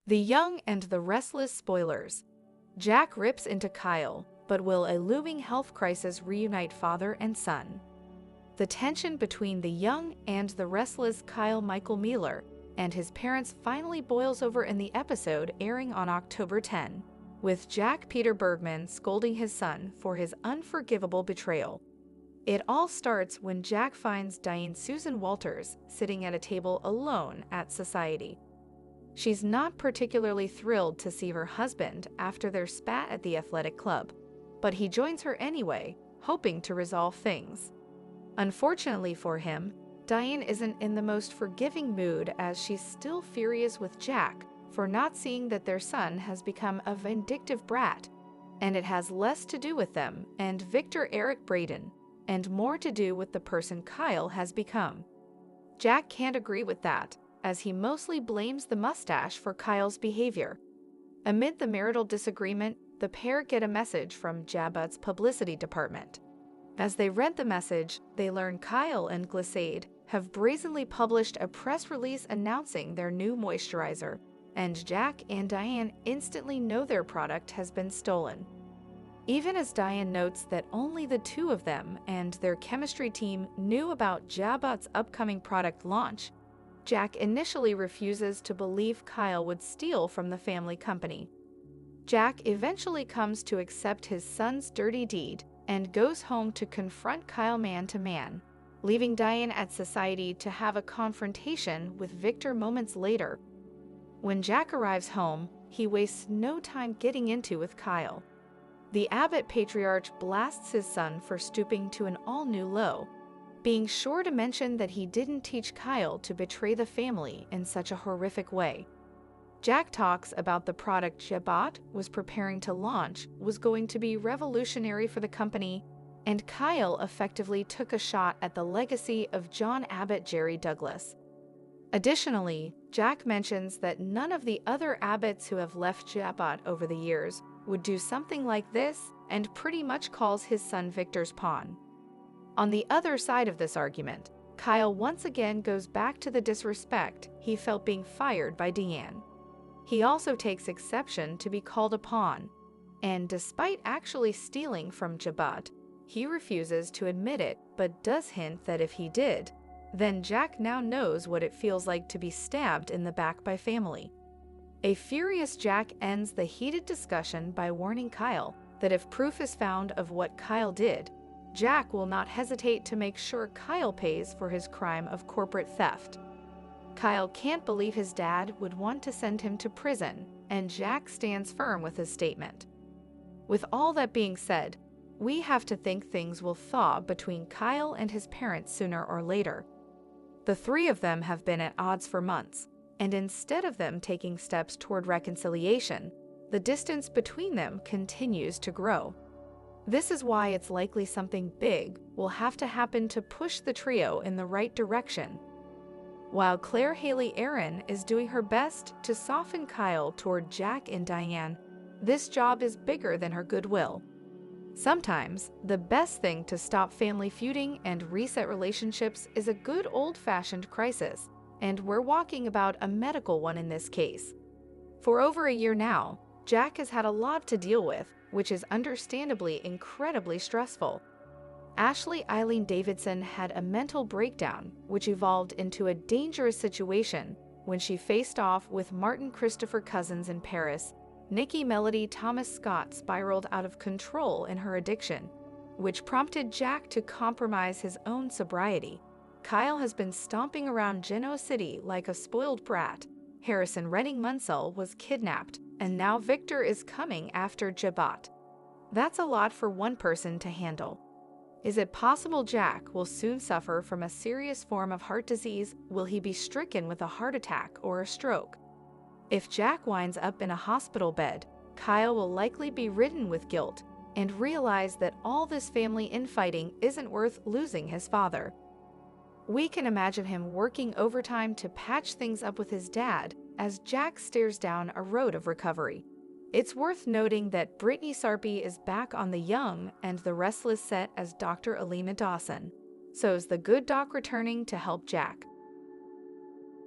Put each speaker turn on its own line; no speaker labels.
The Young and the Restless spoilers. Jack rips into Kyle, but will a looming health crisis reunite father and son? The tension between the young and the restless Kyle Michael Mueller and his parents finally boils over in the episode airing on October 10, with Jack Peter Bergman scolding his son for his unforgivable betrayal. It all starts when Jack finds Diane Susan Walters sitting at a table alone at Society. She's not particularly thrilled to see her husband after their spat at the athletic club, but he joins her anyway, hoping to resolve things. Unfortunately for him, Diane isn't in the most forgiving mood as she's still furious with Jack for not seeing that their son has become a vindictive brat, and it has less to do with them and Victor Eric Braden, and more to do with the person Kyle has become. Jack can't agree with that, as he mostly blames the mustache for Kyle's behavior. Amid the marital disagreement, the pair get a message from Jabba's publicity department. As they read the message, they learn Kyle and Glissade have brazenly published a press release announcing their new moisturizer, and Jack and Diane instantly know their product has been stolen. Even as Diane notes that only the two of them and their chemistry team knew about Jabba's upcoming product launch, Jack initially refuses to believe Kyle would steal from the family company. Jack eventually comes to accept his son's dirty deed and goes home to confront Kyle man to man, leaving Diane at Society to have a confrontation with Victor moments later. When Jack arrives home, he wastes no time getting into with Kyle. The Abbott patriarch blasts his son for stooping to an all-new low, being sure to mention that he didn't teach Kyle to betray the family in such a horrific way. Jack talks about the product Jabba was preparing to launch was going to be revolutionary for the company, and Kyle effectively took a shot at the legacy of John Abbott Jerry Douglas. Additionally, Jack mentions that none of the other Abbotts who have left Jabba over the years would do something like this, and pretty much calls his son Victor's pawn. On the other side of this argument, Kyle once again goes back to the disrespect he felt being fired by Deanne. He also takes exception to be called a pawn, and despite actually stealing from Jabba, he refuses to admit it but does hint that if he did, then Jack now knows what it feels like to be stabbed in the back by family. A furious Jack ends the heated discussion by warning Kyle that if proof is found of what Kyle did, Jack will not hesitate to make sure Kyle pays for his crime of corporate theft. Kyle can't believe his dad would want to send him to prison, and Jack stands firm with his statement. With all that being said, we have to think things will thaw between Kyle and his parents sooner or later. The three of them have been at odds for months, and instead of them taking steps toward reconciliation, the distance between them continues to grow. This is why it's likely something big will have to happen to push the trio in the right direction. While Claire Haley Aaron is doing her best to soften Kyle toward Jack and Diane, this job is bigger than her goodwill. Sometimes, the best thing to stop family feuding and reset relationships is a good old-fashioned crisis, and we're walking about a medical one in this case. For over a year now, Jack has had a lot to deal with, which is understandably incredibly stressful. Ashley Eileen Davidson had a mental breakdown, which evolved into a dangerous situation when she faced off with Martin Christopher Cousins in Paris. Nikki Melody Thomas Scott spiraled out of control in her addiction, which prompted Jack to compromise his own sobriety. Kyle has been stomping around Genoa City like a spoiled brat. Harrison Redding Munsell was kidnapped, and now Victor is coming after Jabba. That's a lot for one person to handle. Is it possible Jack will soon suffer from a serious form of heart disease? Will he be stricken with a heart attack or a stroke? If Jack winds up in a hospital bed, Kyle will likely be ridden with guilt and realize that all this family infighting isn't worth losing his father. We can imagine him working overtime to patch things up with his dad as Jack stares down a road of recovery. It's worth noting that Brittany Sarpy is back on The Young and the Restless set as Dr. Alima Dawson. So is the good doc returning to help Jack.